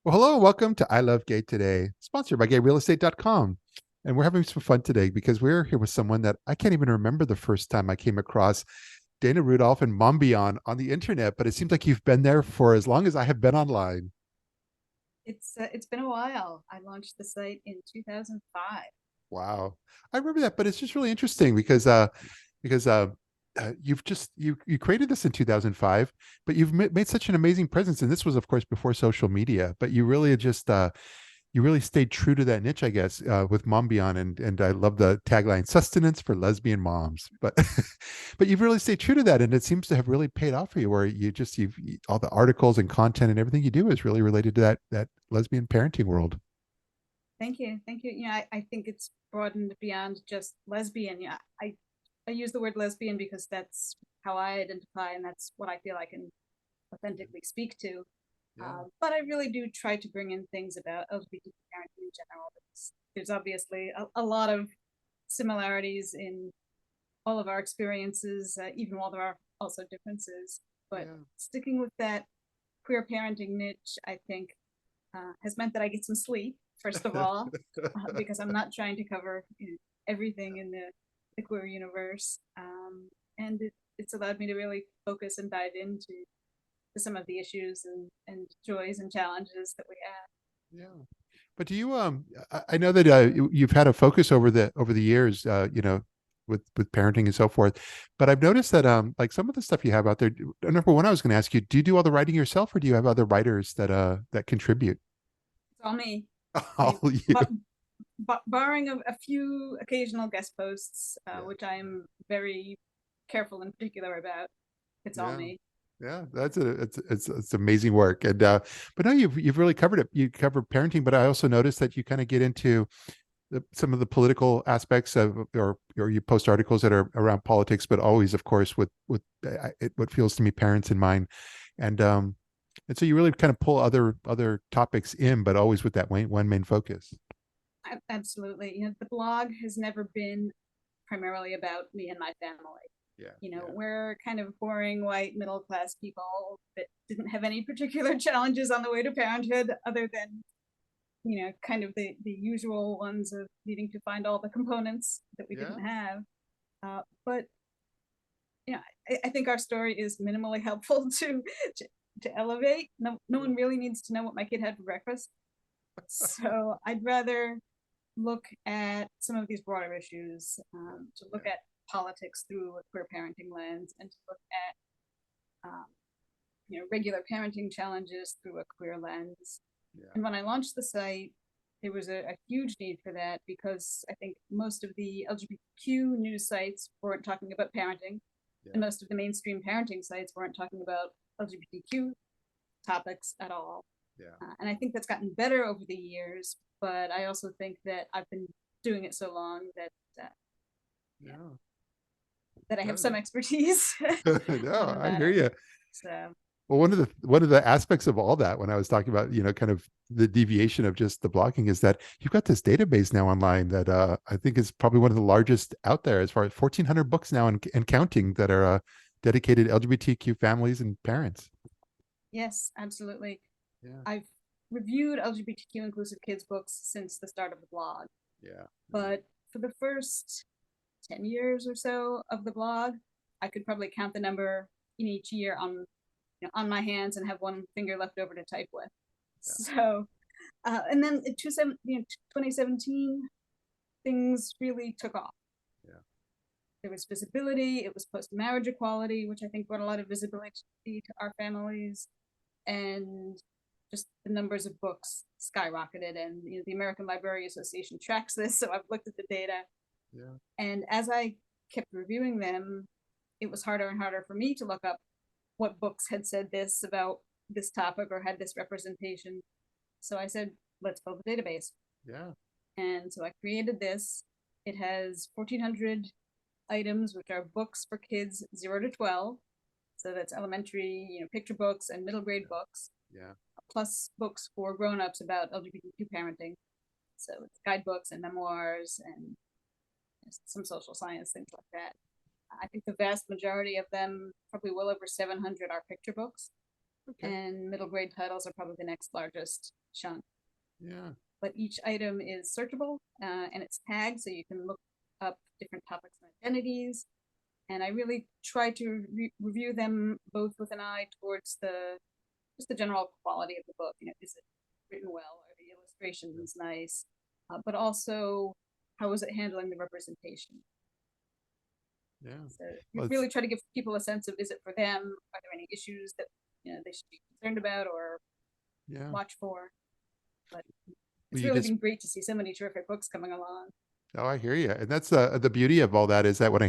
Well, hello and welcome to I Love Gay today, sponsored by GayRealEstate.com. And we're having some fun today because we're here with someone that I can't even remember the first time I came across Dana Rudolph and Mombian on the internet, but it seems like you've been there for as long as I have been online. It's been a while. I launched the site in 2005. Wow. I remember that, but it's just really interesting because you created this in 2005, but you've made such an amazing presence. And this was, of course, before social media, but you really just you really stayed true to that niche, I guess, with Mombian, and I love the tagline "Sustenance for Lesbian Moms." But but you've really stayed true to that, and it seems to have really paid off for you. Where all the articles and content and everything you do is really related to that lesbian parenting world. Thank you, thank you. I think it's broadened beyond just lesbian. I use the word lesbian because that's how I identify, and that's what I feel I can authentically speak to. Yeah, But I really do try to bring in things about LGBT parenting in general. There's obviously a lot of similarities in all of our experiences, even while there are also differences. But yeah. sticking with that queer parenting niche, I think, has meant that I get some sleep, first of all, because I'm not trying to cover everything in the queer universe. And it's allowed me to really focus and dive into some of the issues and joys and challenges that we have. Yeah. But do you I know that you've had a focus over the years with parenting and so forth. But I've noticed that like some of the stuff you have out there, number one, I was going to ask you, do you do all the writing yourself or do you have other writers that contribute? It's all me. I All you. but, barring a few occasional guest posts, Yeah. which I am very careful and particular about, it's all Yeah. me. Yeah, it's amazing work. And but no, you've really covered it. You cover parenting, but I also noticed that you kind of get into some of the political aspects of, or you post articles that are around politics, but always, of course, with what feels to me parents in mind, and and so you really kind of pull other topics in, but always with that one main focus. Absolutely. The blog has never been primarily about me and my family. Yeah, yeah, We're kind of boring white middle class people that didn't have any particular challenges on the way to parenthood other than, kind of the usual ones of needing to find all the components that we yeah. didn't have. But, I think our story is minimally helpful to elevate. No Yeah. one really needs to know what my kid had for breakfast. So I'd rather look at some of these broader issues, to look Yeah, at politics through a queer parenting lens, and to look at regular parenting challenges through a queer lens. yeah, And when I launched the site, there was a huge need for that because I think most of the LGBTQ news sites weren't talking about parenting, and yeah, most of the mainstream parenting sites weren't talking about LGBTQ topics at all. yeah, And I think that's gotten better over the years, but I also think that I've been doing it so long that yeah, yeah. that I have some No, expertise. no, I About hear it. you. So Well, one of the aspects of all that, when I was talking about, kind of the deviation of just the blocking, is that you've got this database now online that I think is probably one of the largest out there, as far as 1,400 books now and counting that are dedicated LGBTQ families and parents. yes, absolutely. Yeah, I've reviewed LGBTQ inclusive kids books since the start of the blog, yeah, yeah, but for the first 10 years or so of the blog, I could probably count the number in each year on my hands and have one finger left over to type with. yeah, So, and then in 2017, things really took off. yeah, There was visibility, it was post marriage equality, which I think brought a lot of visibility to our families, and just the numbers of books skyrocketed. And the American Library Association tracks this, so I've looked at the data. yeah, And as I kept reviewing them, it was harder and harder for me to look up what books had said this about this topic or had this representation. So I said, let's build a database. yeah, And so I created this. It has 1,400 items, which are books for kids 0 to 12. So that's elementary, picture books and middle grade books, yeah, plus books for grown-ups about LGBTQ parenting. So it's guidebooks and memoirs and some social science, things like that. I think the vast majority of them, probably well over 700, are picture books. Okay. and middle grade titles are probably the next largest chunk. Yeah. But each item is searchable and it's tagged, so you can look up different topics and identities. And I really try to review them both with an eye towards the just the general quality of the book. You know, is it written well? Are the illustrations nice? But also, how is it handling the representation? Yeah. So you Well, it's really try to give people a sense of, is it for them? Are there any issues that they should be concerned about or yeah. watch for? But Well, it's you really just been great to see so many terrific books coming along. Oh, I hear you, and that's the beauty of all that is that when I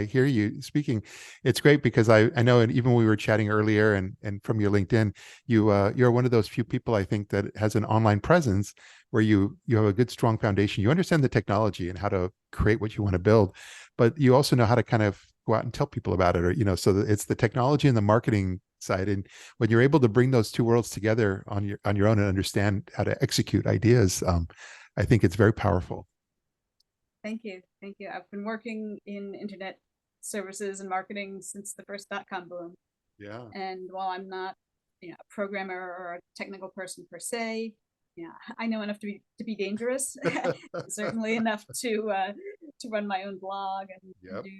hear you speaking, it's great because I know, and even when we were chatting earlier, and from your LinkedIn, you're one of those few people I think that has an online presence where you have a good strong foundation. You understand the technology and how to create what you want to build, but you also know how to kind of go out and tell people about it, or so that it's the technology and the marketing side, and when you're able to bring those two worlds together on your own and understand how to execute ideas, I think it's very powerful. Thank you. Thank you. I've been working in internet services and marketing since the first dot-com boom. Yeah. And while I'm not, a programmer or a technical person per se, I know enough to be dangerous. Certainly enough to run my own blog and Yep. do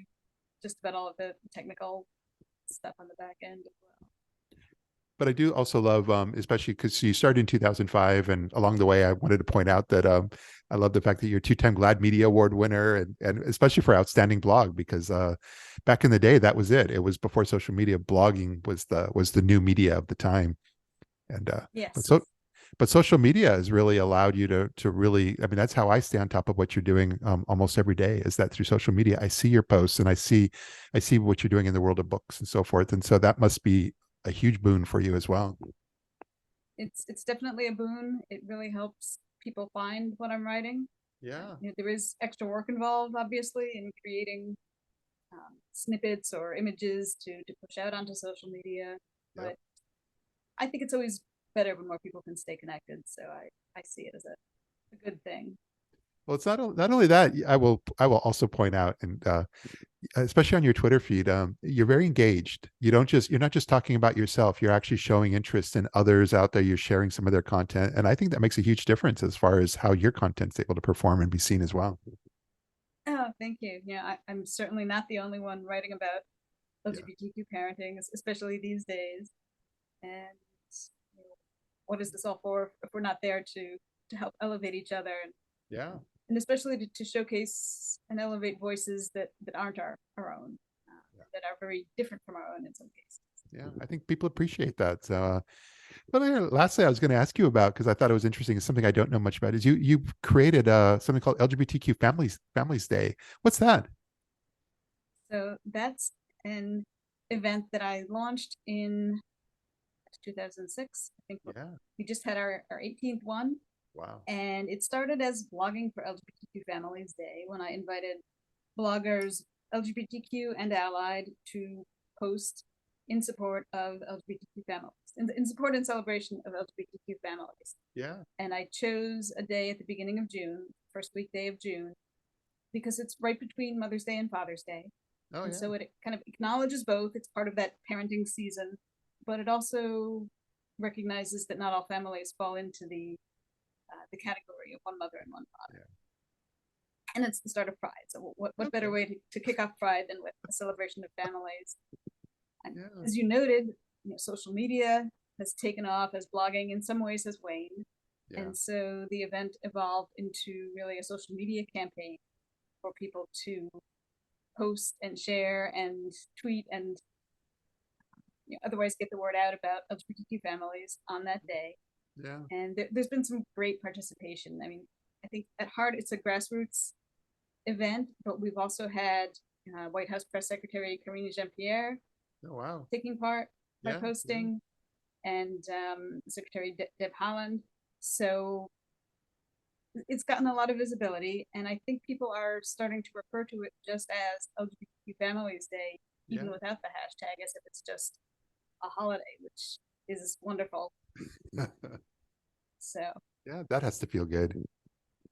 just about all of the technical stuff on the back end as well. But I do also love, especially because you started in 2005, and along the way, I wanted to point out that I love the fact that you're a two-time GLAAD Media Award winner, and especially for outstanding blog, because back in the day, that was it. It was before social media. Blogging was the new media of the time, and but Yes. but social media has really allowed you to really. I mean, that's how I stay on top of what you're doing almost every day. Is that through social media? I see your posts and I see what you're doing in the world of books and so forth, and so that must be a huge boon for you as well. It's definitely a boon. It really helps people find what I'm writing. Yeah. There is extra work involved, obviously, in creating snippets or images to push out onto social media. Yep. But I think it's always better when more people can stay connected. So I see it as a good thing. Well, it's not only that. I will also point out, and especially on your Twitter feed, you're very engaged. You're not just talking about yourself. You're actually showing interest in others out there. You're sharing some of their content, and I think that makes a huge difference as far as how your content's able to perform and be seen as well. Oh, thank you. Yeah, I'm certainly not the only one writing about Yeah. LGBTQ parenting, especially these days. And what is this all for if we're not there to help elevate each other Yeah. and especially to showcase and elevate voices that aren't our own, that are very different from our own in some cases. Yeah, I think people appreciate that. So, but lastly, I was going to ask you about because I thought it was interesting. It's something I don't know much about. Is you created something called LGBTQ Families Day. What's that? So that's an event that I launched in 2006. I think Yeah. we just had our 18th one. Wow. And it started as blogging for LGBTQ Families Day when I invited bloggers, LGBTQ and allied, to post in support of LGBTQ families, in support and celebration of LGBTQ families. Yeah. And I chose a day at the beginning of June, first weekday of June, because it's right between Mother's Day and Father's Day. Oh And yeah. so it kind of acknowledges both. It's part of that parenting season, but it also recognizes that not all families fall into the category of one mother and one father. Yeah. And it's the start of Pride. So what better Okay. way to kick off Pride than with a celebration of families? And Yeah. as you noted, social media has taken off as blogging in some ways has waned. Yeah. And so the event evolved into really a social media campaign for people to post and share and tweet and otherwise get the word out about LGBTQ families on that day. Yeah. And there's been some great participation. I mean, I think at heart it's a grassroots event, but we've also had White House Press Secretary Karine Jean-Pierre Oh wow. taking part by Yeah. Yeah. posting, and Secretary Deb Haaland. So it's gotten a lot of visibility, and I think people are starting to refer to it just as LGBTQ Families Day, even Yeah. without the hashtag, as if it's just a holiday, which is wonderful. So Yeah, that has to feel good.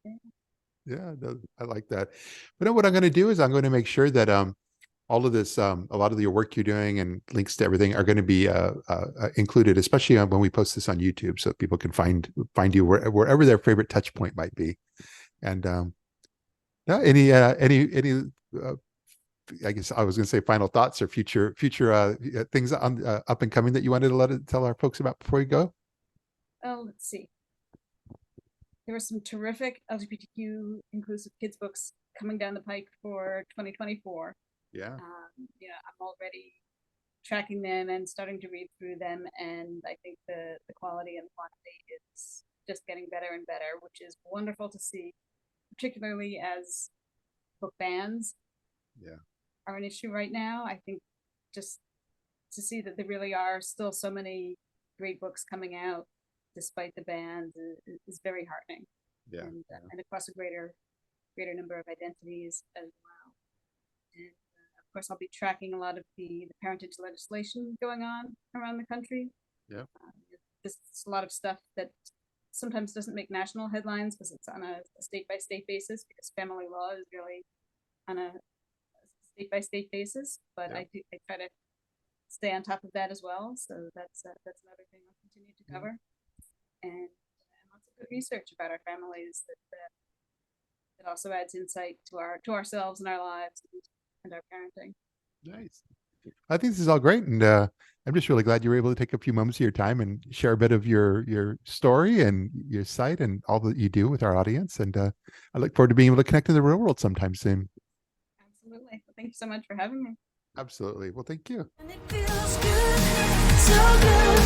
yeah. Yeah, no, I like that. But what I'm going to do is I'm going to make sure that all of this, a lot of your work you're doing and links to everything are going to be included, especially when we post this on YouTube, so people can find you wherever their favorite touch point might be. And yeah, any I guess I was going to say final thoughts or future things on up and coming that you wanted to tell our folks about before we go? Oh, let's see. There were some terrific LGBTQ inclusive kids books coming down the pike for 2024. Yeah. I'm already tracking them and starting to read through them, and I think the quality and quantity is just getting better and better, which is wonderful to see, particularly as book bans are an issue right now. I think just to see that there really are still so many great books coming out despite the bans is very heartening. And across a greater number of identities as well. And of course, I'll be tracking a lot of the parentage legislation going on around the country. Yeah. There's a lot of stuff that sometimes doesn't make national headlines because it's on a state by state basis, because family law is really on a state by state basis. But I try to stay on top of that as well. So that's another thing I'll continue to cover. And lots of good research about our families that also adds insight to ourselves and our lives and our parenting. Nice. I think this is all great, and I'm just really glad you were able to take a few moments of your time and share a bit of your story and your site and all that you do with our audience. And I look forward to being able to connect in the real world sometime soon. Absolutely. Well, thank you so much for having me. Absolutely. Well, thank you. And it feels good, so good,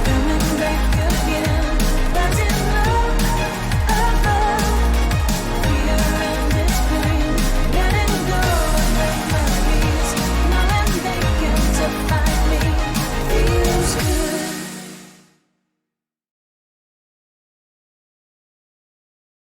coming back again.